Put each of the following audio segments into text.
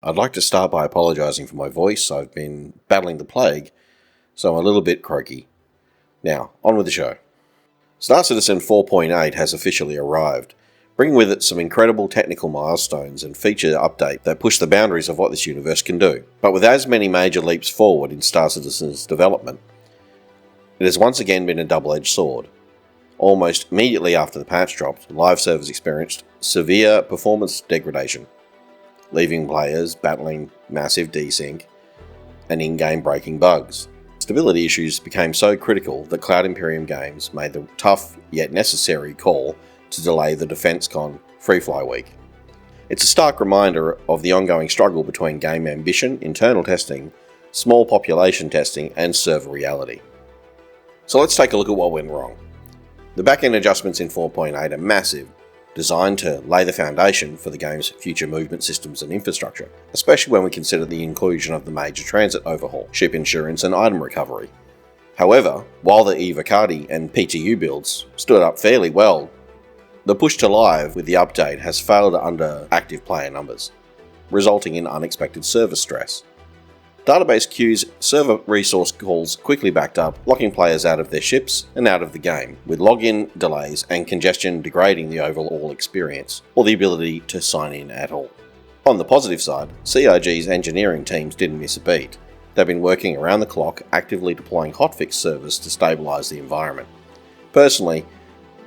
I'd like to start by apologising for my voice. I've been battling the plague, so I'm a little bit croaky. Now, on with the show. Star Citizen 4.8 has officially arrived, bringing with it some incredible technical milestones and feature update that push the boundaries of what this universe can do. But with as many major leaps forward in Star Citizen's development, it has once again been a double-edged sword. Almost immediately after the patch dropped, live servers experienced severe performance degradation, leaving players battling massive desync and in-game breaking bugs. Stability issues became so critical that Cloud Imperium Games made the tough yet necessary call to delay the DefenseCon Free-Fly Week. It's a stark reminder of the ongoing struggle between game ambition, internal testing, small population testing, and server reality. So let's take a look at what went wrong. The back-end adjustments in 4.8 are massive, designed to lay the foundation for the game's future movement systems and infrastructure, especially when we consider the inclusion of the major transit overhaul, ship insurance and item recovery. However, while the Evocati and PTU builds stood up fairly well, the push to live with the update has failed under active player numbers, resulting in unexpected server stress. Database queues, server resource calls quickly backed up, locking players out of their ships and out of the game, with login delays and congestion degrading the overall experience, or the ability to sign in at all. On the positive side, CIG's engineering teams didn't miss a beat. They've been working around the clock, actively deploying hotfix servers to stabilise the environment. Personally,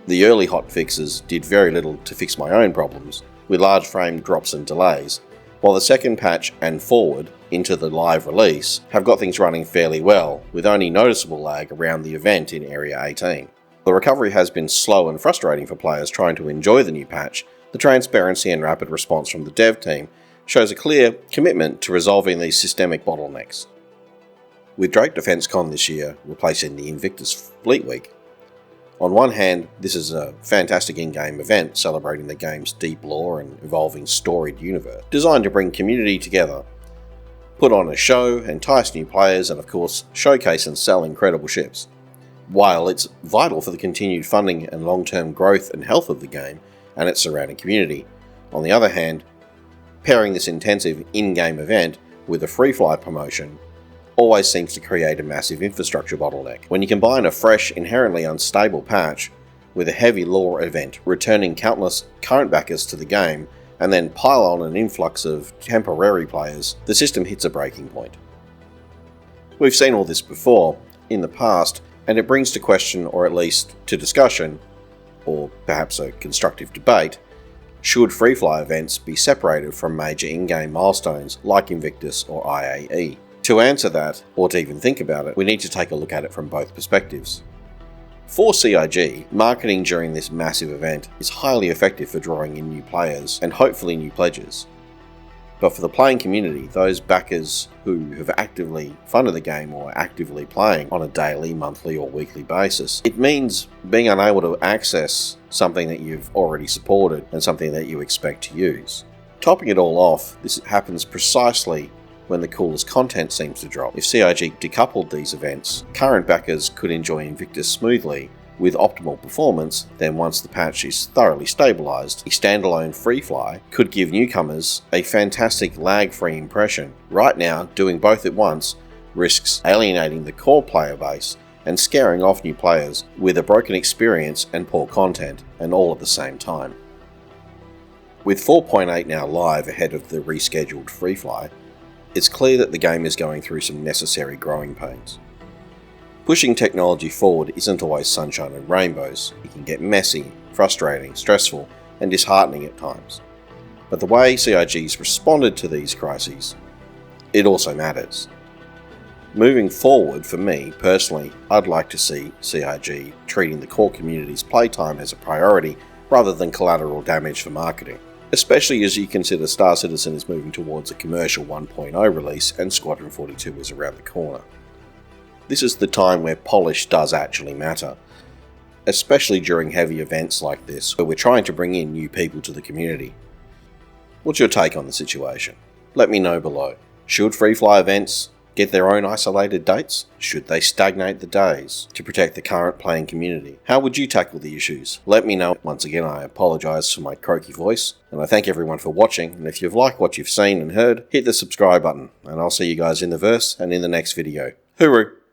the early hotfixes did very little to fix my own problems, with large frame drops and delays, while the second patch and forward into the live release have got things running fairly well, with only noticeable lag around the event in Area 18. The recovery has been slow and frustrating for players trying to enjoy the new patch. The transparency and rapid response from the dev team shows a clear commitment to resolving these systemic bottlenecks. With Drake DefenseCon this year replacing the Invictus Fleet Week, on one hand, this is a fantastic in-game event celebrating the game's deep lore and evolving storied universe, designed to bring community together, put on a show, entice new players, and of course, showcase and sell incredible ships. While it's vital for the continued funding and long-term growth and health of the game and its surrounding community, on the other hand, pairing this intensive in-game event with a free-fly promotion always seems to create a massive infrastructure bottleneck. When you combine a fresh, inherently unstable patch with a heavy lore event returning countless current backers to the game, and then pile on an influx of temporary players, the system hits a breaking point. We've seen all this before, in the past, and it brings to question, or at least to discussion, or perhaps a constructive debate, should free-fly events be separated from major in-game milestones like Invictus or IAE? To answer that, or to even think about it, we need to take a look at it from both perspectives. For CIG, marketing during this massive event is highly effective for drawing in new players and hopefully new pledges. But for the playing community, those backers who have actively funded the game or are actively playing on a daily, monthly or weekly basis, it means being unable to access something that you've already supported and something that you expect to use. Topping it all off, this happens precisely when the coolest content seems to drop. If CIG decoupled these events, current backers could enjoy Invictus smoothly with optimal performance, then once the patch is thoroughly stabilised, a standalone free-fly could give newcomers a fantastic lag-free impression. Right now, doing both at once risks alienating the core player base and scaring off new players with a broken experience and poor content, and all at the same time. With 4.8 now live ahead of the rescheduled free-fly, it's clear that the game is going through some necessary growing pains. Pushing technology forward isn't always sunshine and rainbows. It can get messy, frustrating, stressful, and disheartening at times. But the way CIG's responded to these crises, it also matters. Moving forward, for me personally, I'd like to see CIG treating the core community's playtime as a priority rather than collateral damage for marketing, especially as you consider Star Citizen is moving towards a commercial 1.0 release and Squadron 42 is around the corner. This is the time where polish does actually matter, especially during heavy events like this where we're trying to bring in new people to the community. What's your take on the situation? Let me know below. Should free-fly events get their own isolated dates? Should they stagnate the days to protect the current playing community? How would you tackle the issues? Let me know. Once again, I apologise for my croaky voice, and I thank everyone for watching, and if you've liked what you've seen and heard, hit the subscribe button, and I'll see you guys in the verse and in the next video. Hooroo!